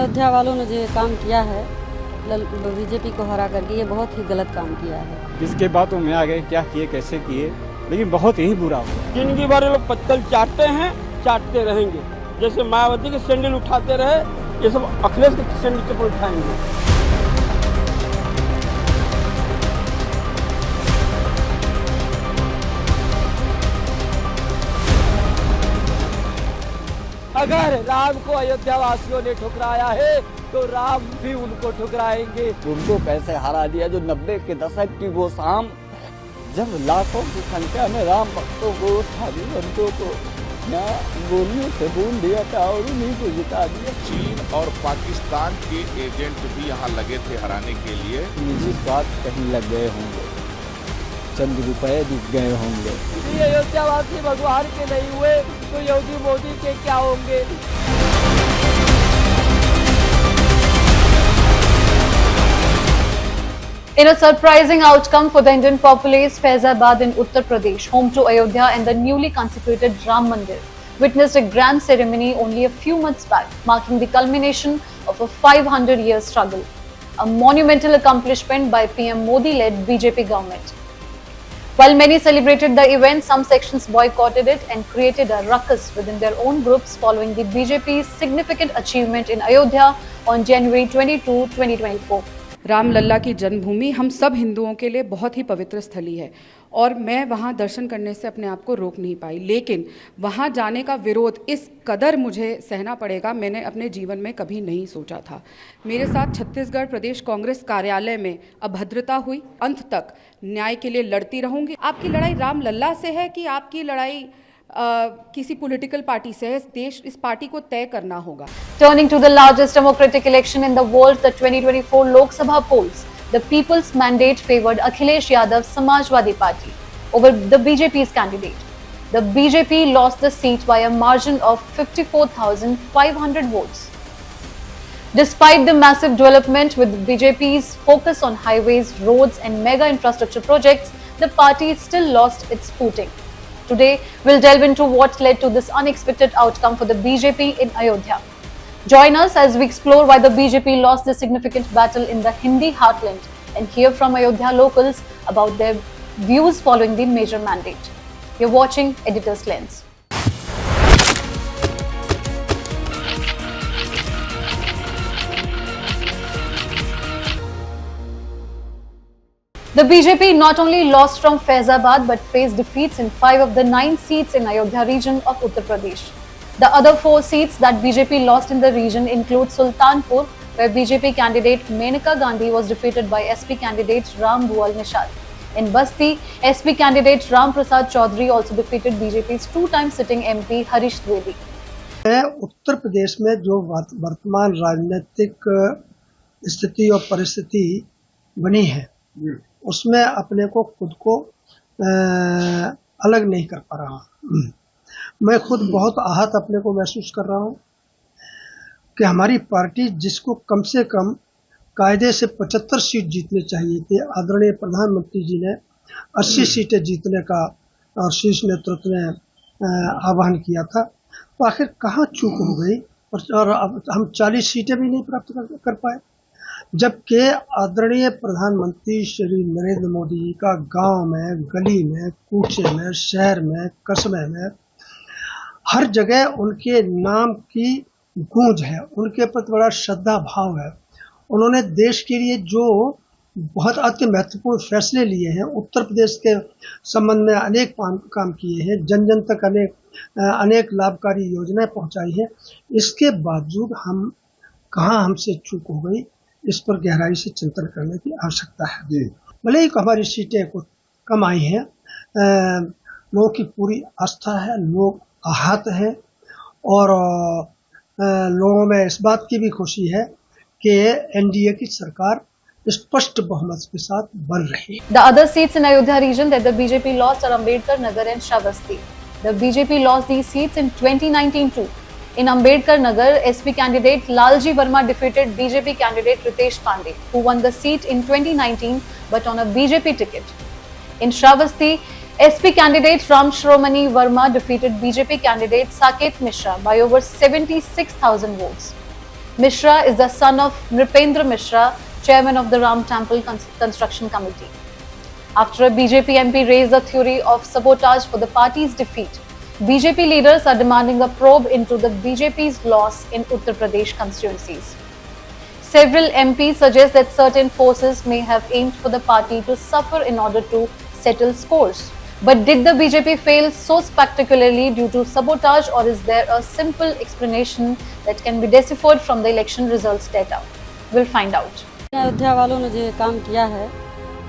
अयोध्या वालों ने जो काम किया है बीजेपी को हरा करके, ये बहुत ही गलत काम किया है। किसके बातों में आ गए, क्या किए, कैसे किए, लेकिन बहुत ही बुरा हुआ। जिंदगी भर लोग पत्तल चाटते हैं, चाटते रहेंगे। जैसे मायावती के सैंडल उठाते रहे, ये सब अखिलेश के सैंडल चप्पल उठाएंगे। अगर राम को अयोध्या वासियों ने ठुकराया है तो राम भी उनको ठुकराएंगे। उनको कैसे हरा दिया, जो 90 के दशक की वो शाम, जब लाखों की संख्या में राम भक्तों को, साधुवंतों को यहाँ गोलियों से भून दिया था और उन्हीं को जिता दिया। चीन और पाकिस्तान के एजेंट भी यहाँ लगे थे हराने के लिए। निजी स्वार्थ कहीं लग गए होंगे, चंद रुपए दिख गए होंगे। यदि अयोध्यावासी भगवान के नहीं हुए तो योगी मोदी के क्या होंगे। In a surprising outcome for the Indian populace, Faizabad in Uttar Pradesh, home to Ayodhya and the newly consecrated Ram Mandir, witnessed a grand ceremony only a few months back, marking the culmination of a 500-year struggle. A monumental accomplishment by PM Modi-led BJP government. While many celebrated the event, some sections boycotted it and created a ruckus within their own groups following the BJP's significant achievement in Ayodhya on January 22, 2024. Ram Lalla की जन्मभूमि हम सब हिंदुओं के लिए बहुत ही पवित्र स्थली है और मैं वहाँ दर्शन करने से अपने आप को रोक नहीं पाई, लेकिन वहाँ जाने का विरोध इस कदर मुझे सहना पड़ेगा, मैंने अपने जीवन में कभी नहीं सोचा था। मेरे साथ छत्तीसगढ़ प्रदेश कांग्रेस कार्यालय में अभद्रता हुई, अंत तक न्याय के लिए लड़ती रहूंगी। आपकी लड़ाई रामलल्ला से है कि आपकी लड़ाई किसी पॉलिटिकल पार्टी से है, इस पार्टी को तय करना होगा। Turning to the largest democratic election in the world, the 2024 Lok Sabha polls, the people's mandate favored Akhilesh Yadav Samajwadi Party over the BJP's candidate. The BJP lost the seat by a margin of 54,500 votes. Despite the massive development with BJP's focus on highways, roads and mega infrastructure projects, the party still lost its footing. Today, we'll delve into what led to this unexpected outcome for the BJP in Ayodhya. Join us as we explore why the BJP lost this significant battle in the Hindi heartland and hear from Ayodhya locals about their views following the major mandate. You're watching Editor's Lens. The BJP not only lost from Faizabad but faced defeats in 5 of the 9 seats in Ayodhya region of Uttar Pradesh. The other 4 seats that BJP lost in the region include Sultanpur, where BJP candidate Menaka Gandhi was defeated by SP candidate Ram Bhuwal Nishad. In Basti, SP candidate Ram Prasad Chaudhary also defeated BJP's 2-time sitting MP Harish Dwivedi. Uttar Pradesh में जो वर्तमान राजनीतिक स्थिति और परिस्थिति बनी है, उसमें अपने को खुद को अलग नहीं कर पा रहा। मैं खुद बहुत आहत अपने को महसूस कर रहा हूँ कि हमारी पार्टी, जिसको कम से कम कायदे से 75 सीट जीतने चाहिए थे, आदरणीय प्रधानमंत्री जी ने 80 सीटें जीतने का और शीर्ष नेतृत्व ने आह्वान किया था, तो आखिर कहाँ चूक हो गई और अब हम 40 सीटें भी नहीं प्राप्त कर पाए, जबकि आदरणीय प्रधानमंत्री श्री नरेंद्र मोदी जी का गांव में, गली में, कूचे में, शहर में, कस्बे में हर जगह उनके नाम की गूंज है, उनके प्रति बड़ा श्रद्धा भाव है। उन्होंने देश के लिए जो बहुत अति महत्वपूर्ण फैसले लिए हैं, उत्तर प्रदेश के संबंध में अनेक काम किए हैं, जन जन तक अनेक लाभकारी योजनाएं पहुंचाई हैं, इसके बावजूद हम कहाँ हमसे चूक हो गई, इस पर गहराई से चिंतन करने की आवश्यकता है। भले ही हमारी सीटें कुछ कम आई हैं, लोगों की पूरी आस्था है, लोग आहत हैं और लोगों में इस बात की भी खुशी है कि एनडीए की सरकार स्पष्ट बहुमत के साथ बन रही है। The other seats in Ayodhya region that the BJP lost are Ambedkar Nagar and Shravasti. The BJP lost these seats in 2019 too. In Ambedkar Nagar, SP candidate Lalji Verma defeated BJP candidate Ritesh Pandey, who won the seat in 2019 but on a BJP ticket. In Shravasti, SP candidate Ram Shromani Verma defeated BJP candidate Saket Mishra by over 76,000 votes. Mishra is the son of Nripendra Mishra, chairman of the Ram Temple Construction Committee. After a BJP MP raised the theory of sabotage for the party's defeat, BJP leaders are demanding a probe into the BJP's loss in Uttar Pradesh constituencies. Several MPs suggest that certain forces may have aimed for the party to suffer in order to settle scores. But did the BJP fail so spectacularly due to sabotage, or is there a simple explanation that can be deciphered from the election results data? We'll find out. Ayodhya वालों ने जो काम किया है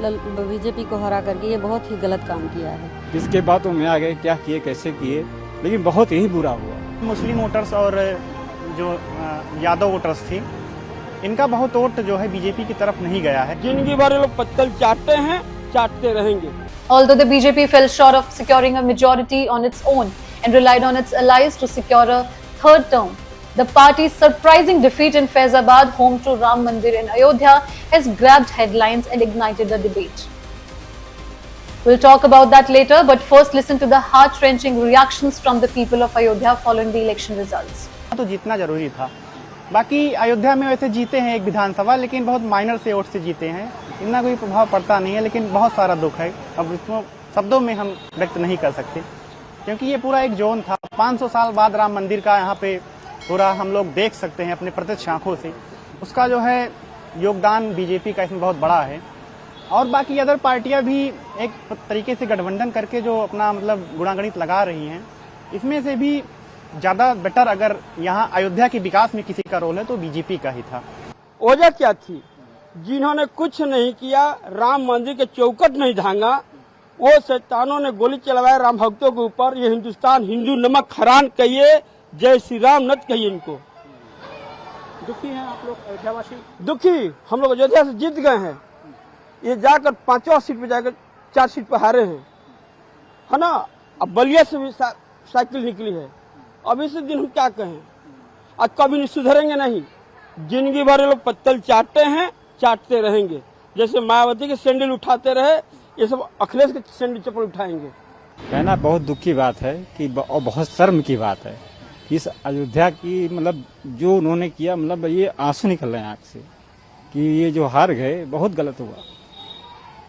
BJP को हरा करके, ये बहुत ही गलत काम किया है। किसके बातों में आ गए, क्या किए, कैसे किए, लेकिन बहुत ही बुरा हुआ। मुस्लिम वोटर्स और जो यादव वोटर्स थी, इनका बहुत वोट जो है बीजेपी की तरफ नहीं गया है। जिंदगी भर लोग पत्तल चाटते हैं, चाटते रहेंगे। Although the BJP fell short of securing a majority on its own and relied on its allies to secure a third term, the party's surprising defeat in Faizabad, home to Ram Mandir in Ayodhya, has grabbed headlines and ignited a debate. We'll talk about that later, but first listen to the heart-wrenching reactions from the people of Ayodhya following the election results. तो जीतना जरूरी था। बाकी अयोध्या में वैसे जीते हैं एक विधानसभा, लेकिन बहुत माइनर से वोट से जीते हैं, इतना कोई प्रभाव पड़ता नहीं है। लेकिन बहुत सारा दुख है, अब इसको शब्दों में हम व्यक्त नहीं कर सकते, क्योंकि ये पूरा एक जोन था। 500 साल बाद राम मंदिर का यहाँ पे पूरा हम लोग देख सकते हैं अपने प्रत्यक्ष आंखों से। उसका जो है योगदान बीजेपी का इसमें बहुत बड़ा है। और बाकी अदर पार्टियां भी एक तरीके से गठबंधन करके जो अपना मतलब गुणागणित लगा रही हैं, इसमें से भी ज्यादा बेटर अगर यहाँ अयोध्या के विकास में किसी का रोल है तो बीजेपी का ही था। वजह क्या थी? जिन्होंने कुछ नहीं किया, राम मंदिर के चौकट नहीं धांगा, वो शैतानों ने गोली चलवाया राम भक्तों के ऊपर। ये हिंदुस्तान हिंदू नमक हरान कहिए, जय श्री राम नत कहिए इनको। दुखी हैं आप लोग अयोध्यावासी? दुखी हम लोग अयोध्या से जीत गए हैं, ये जाकर 5वां सीट पे जाकर 4 सीट पे हारे हैं, है ना। अब बलिया से भी साइकिल निकली है। अब इस दिन हम क्या कहें, आज कभी नहीं सुधरेंगे नहीं। जिंदगी भर लोग पत्तल चाटते हैं, चाटते रहेंगे। जैसे मायावती के सैंडल उठाते रहे, ये सब अखिलेश के सैंडल चप्पल उठाएंगे। कहना बहुत दुख की बात है कि और बहुत शर्म की बात है इस अयोध्या की, मतलब जो उन्होंने किया, मतलब ये आंसू निकल रहे हैं आंख से कि ये जो हार गए बहुत गलत हुआ।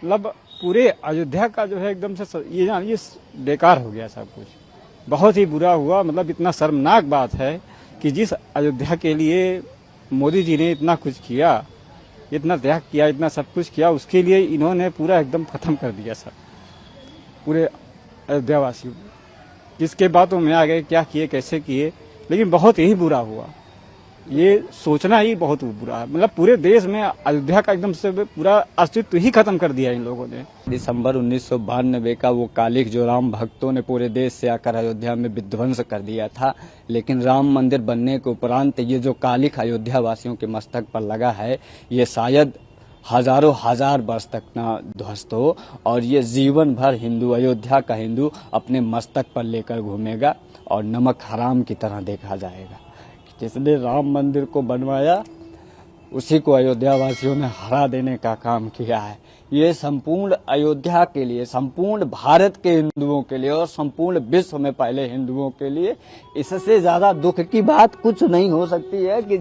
मतलब पूरे अयोध्या का जो है एकदम से ये बेकार हो गया सब कुछ, बहुत ही बुरा हुआ। मतलब इतना शर्मनाक बात है कि जिस अयोध्या के लिए मोदी जी ने इतना कुछ किया, इतना त्याग किया, इतना सब कुछ किया, उसके लिए इन्होंने पूरा एकदम खत्म कर दिया सब पूरे अयोध्यावासियों को। किसके बातों में आ गए, क्या किए, कैसे किए, लेकिन बहुत ही बुरा हुआ। ये सोचना ही बहुत बुरा है। मतलब पूरे देश में अयोध्या का एकदम से पूरा अस्तित्व ही खत्म कर दिया इन लोगों ने। दिसंबर 1992 का वो कालिक जो राम भक्तों ने पूरे देश से आकर अयोध्या में विध्वंस कर दिया था, लेकिन राम मंदिर बनने के उपरांत ये जो कालिक अयोध्या वासियों के मस्तक पर लगा है, ये शायद हजारों हजार वर्ष तक ना ध्वस्त हो, और ये जीवन भर हिंदू, अयोध्या का हिंदू अपने मस्तक पर लेकर घूमेगा और नमक हराम की तरह देखा जाएगा। जिसने राम मंदिर को बनवाया उसी को अयोध्या वासियों ने हरा देने का काम किया है। ये संपूर्ण अयोध्या के लिए, संपूर्ण भारत के हिंदुओं के लिए और संपूर्ण विश्व में पहले हिंदुओं के लिए इससे ज्यादा दुख की बात कुछ नहीं हो सकती है कि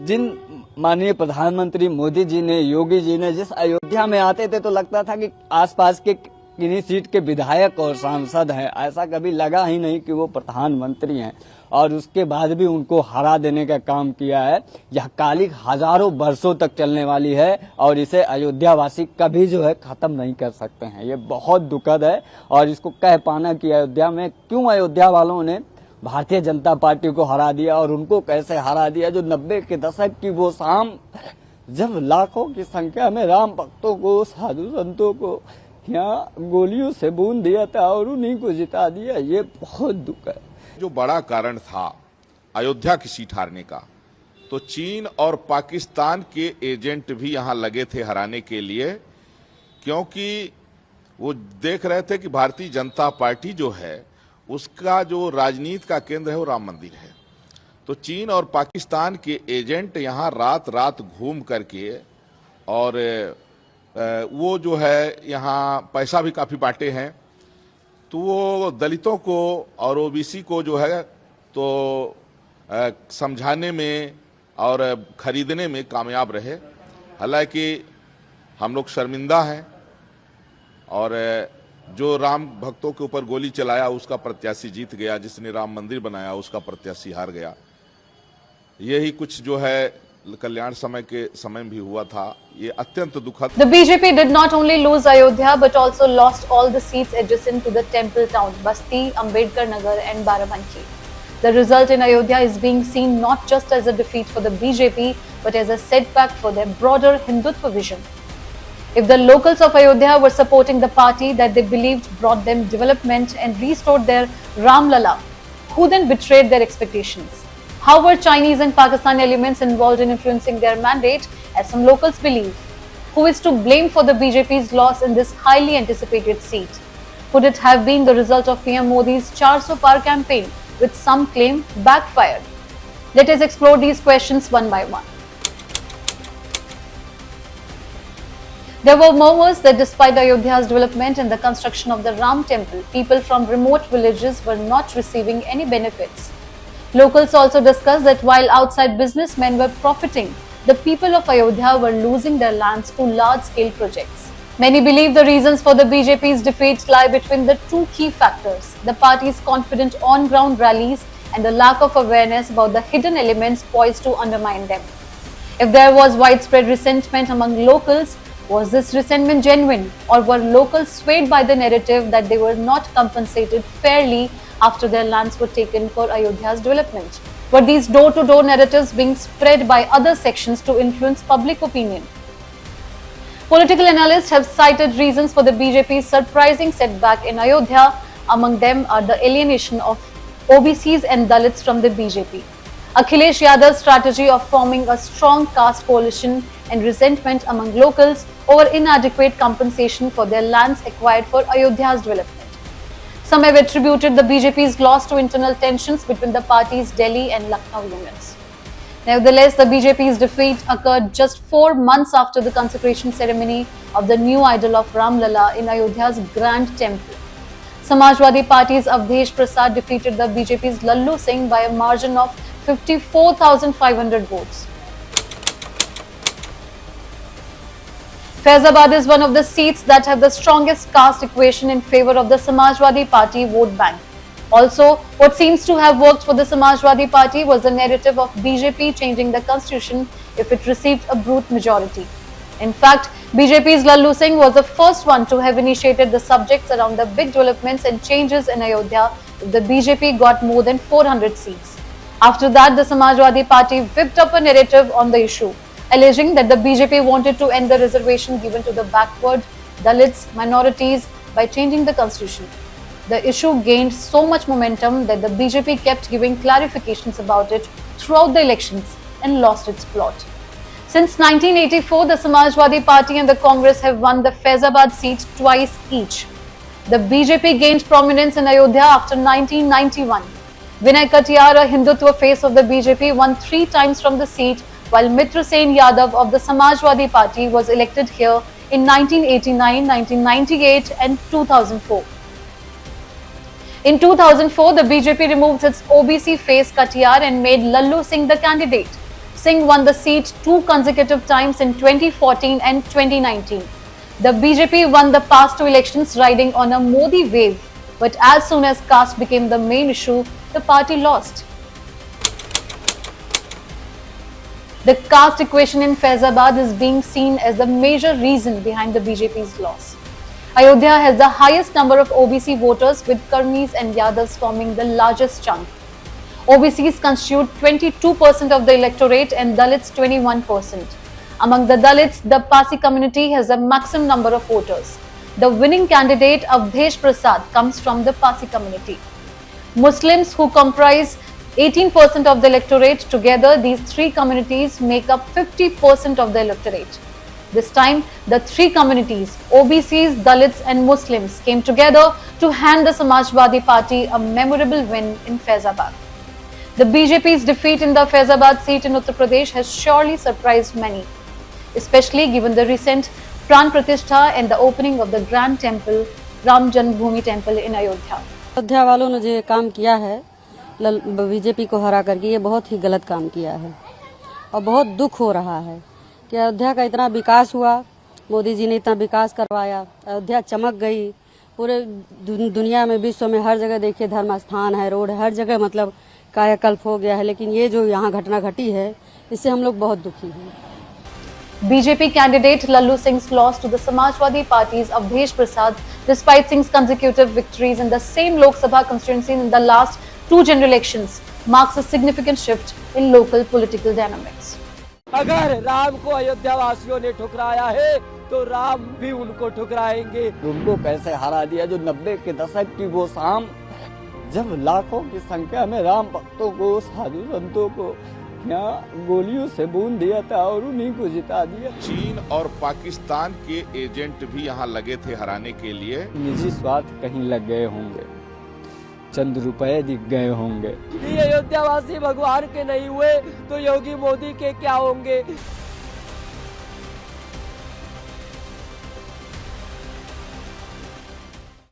जिन माननीय प्रधानमंत्री मोदी जी ने, योगी जी ने जिस अयोध्या में आते थे तो लगता था कि आसपास के किन्हीं सीट के विधायक और सांसद हैं, ऐसा कभी लगा ही नहीं कि वो प्रधानमंत्री हैं। और उसके बाद भी उनको हरा देने का काम किया है। यह कालिक हजारों वर्षों तक चलने वाली है और इसे अयोध्या वासी कभी जो है खत्म नहीं कर सकते हैं। ये बहुत दुखद है और इसको कह पाना कि अयोध्या में क्यों अयोध्या वालों ने भारतीय जनता पार्टी को हरा दिया और उनको कैसे हरा दिया, जो 90 के दशक की वो शाम जब लाखों की संख्या में राम भक्तों को, साधु संतों को यहाँ गोलियों से बूंद दिया था और उन्हीं को जिता दिया। ये बहुत दुख है। जो बड़ा कारण था अयोध्या की सीट हारने का, तो चीन और पाकिस्तान के एजेंट भी यहां लगे थे हराने के लिए, क्योंकि वो देख रहे थे कि भारतीय जनता पार्टी जो है उसका जो राजनीति का केंद्र है वो राम मंदिर है। तो चीन और पाकिस्तान के एजेंट यहां रात रात घूम करके और वो जो है यहाँ पैसा भी काफी बांटे हैं। तो वो दलितों को और ओबीसी को जो है तो समझाने में और खरीदने में कामयाब रहे। हालांकि हम लोग शर्मिंदा हैं और जो राम भक्तों के ऊपर गोली चलाया उसका प्रत्याशी जीत गया, जिसने राम मंदिर बनाया उसका प्रत्याशी हार गया। यही कुछ जो है कल्याण समय के समय भी हुआ था। ये अत्यंत दुखद। The BJP did not only lose Ayodhya but also lost all the seats adjacent to the temple town, Basti, Ambedkar Nagar and Barabanki. The result in Ayodhya is being seen not just as a defeat for the BJP but as a setback for their broader Hindutva vision. If the locals of Ayodhya were supporting the party that they believed brought them development and restored their Ram Lala, who then betrayed their expectations? How were Chinese and Pakistani elements involved in influencing their mandate, as some locals believe? Who is to blame for the BJP's loss in this highly anticipated seat? Could it have been the result of PM Modi's 400 Par campaign, which some claim backfired? Let us explore these questions one by one. There were murmurs that despite Ayodhya's development and the construction of the Ram temple, people from remote villages were not receiving any benefits. Locals also discussed that while outside businessmen were profiting, the people of Ayodhya were losing their lands to large-scale projects. Many believe the reasons for the BJP's defeat lie between the two key factors: the party's confident on-ground rallies and the lack of awareness about the hidden elements poised to undermine them. If there was widespread resentment among locals, was this resentment genuine, or were locals swayed by the narrative that they were not compensated fairly after their lands were taken for Ayodhya's development? Were these door-to-door narratives being spread by other sections to influence public opinion? Political analysts have cited reasons for the BJP's surprising setback in Ayodhya. Among them are the alienation of OBCs and Dalits from the BJP, Akhilesh Yadav's strategy of forming a strong caste coalition, and resentment among locals over inadequate compensation for their lands acquired for Ayodhya's development. Some have attributed the BJP's loss to internal tensions between the party's Delhi and Lucknow units. Nevertheless, the BJP's defeat occurred just 4 months after the consecration ceremony of the new idol of Ram Lala in Ayodhya's Grand Temple. Samajwadi Party's Avdesh Prasad defeated the BJP's Lallu Singh by a margin of 54,500 votes. Faizabad is one of the seats that have the strongest caste equation in favor of the Samajwadi Party vote bank. Also, what seems to have worked for the Samajwadi Party was the narrative of BJP changing the constitution if it received a brute majority. In fact, BJP's Lallu Singh was the first one to have initiated the subjects around the big developments and changes in Ayodhya if the BJP got more than 400 seats. After that, the Samajwadi Party whipped up a narrative on the issue, alleging that the BJP wanted to end the reservation given to the backward, Dalits, minorities by changing the constitution. The issue gained so much momentum that the BJP kept giving clarifications about it throughout the elections and lost its plot. Since 1984, the Samajwadi Party and the Congress have won the Faizabad seat twice each. The BJP gained prominence in Ayodhya after 1991. Vinay Katiyar, a Hindutva face of the BJP, won 3 times from the seat, while Mitra Sen Yadav of the Samajwadi Party was elected here in 1989, 1998 and 2004. In 2004, the BJP removed its OBC face Katiyar and made Lallu Singh the candidate. Singh won the seat 2 consecutive times in 2014 and 2019. The BJP won the past 2 elections riding on a Modi wave, but as soon as caste became the main issue, the party lost. The caste equation in Faizabad is being seen as the major reason behind the BJP's loss. Ayodhya has the highest number of OBC voters, with Karmis and Yadavs forming the largest chunk. OBCs constitute 22% of the electorate and Dalits 21%. Among the Dalits, the Pasi community has the maximum number of voters. The winning candidate, Avdesh Prasad, comes from the Pasi community. Muslims, who comprise 18% of the electorate, together these 3 communities make up 50% of the electorate. This time, the 3 communities, OBCs, Dalits and Muslims, came together to hand the Samajwadi Party a memorable win in Faizabad. The BJP's defeat in the Faizabad seat in Uttar Pradesh has surely surprised many, especially given the recent Pran Pratishtha and the opening of the Grand Temple, Ram Janmabhoomi Temple in Ayodhya. Ayodhya वालों ने जो काम किया है, BJP को हरा करके ये बहुत ही गलत काम किया है और बहुत दुख हो रहा है कि अयोध्या का इतना विकास हुआ, मोदी जी ने इतना विकास करवाया, अयोध्या चमक गई पूरे दुनिया में, विश्व में हर जगह देखिए धर्म स्थान है, रोड है, हर जगह मतलब कायाकल्प हो गया है। लेकिन ये जो यहाँ घटना घटी है इससे हम लोग बहुत दुखी हैं। BJP candidate Lallu Singh's loss to the Samajwadi Party's Avdesh Prasad, despite Singh's consecutive victories in the same Lok Sabha constituency in the last two general elections, marks a significant shift in local political dynamics. अगर राम को अयोध्या वासियों ने ठुकराया है तो राम भी उनको ठुकराएंगे। उनको कैसे हरा दिया जो 90 के दशक की वो शाम, जब लाखों की संख्या में राम भक्तों को, साधु संतों को यहाँ गोलियों से बूंद दिया था और उन्हीं को जिता दिया। चीन और पाकिस्तान के एजेंट भी यहाँ लगे थे हराने के लिए। निजी स्वार्थ कहीं लग गए होंगे, चंद रुपए दिख गए होंगे। ये अयोध्या वासी भगवान के नहीं हुए तो योगी मोदी के क्या होंगे।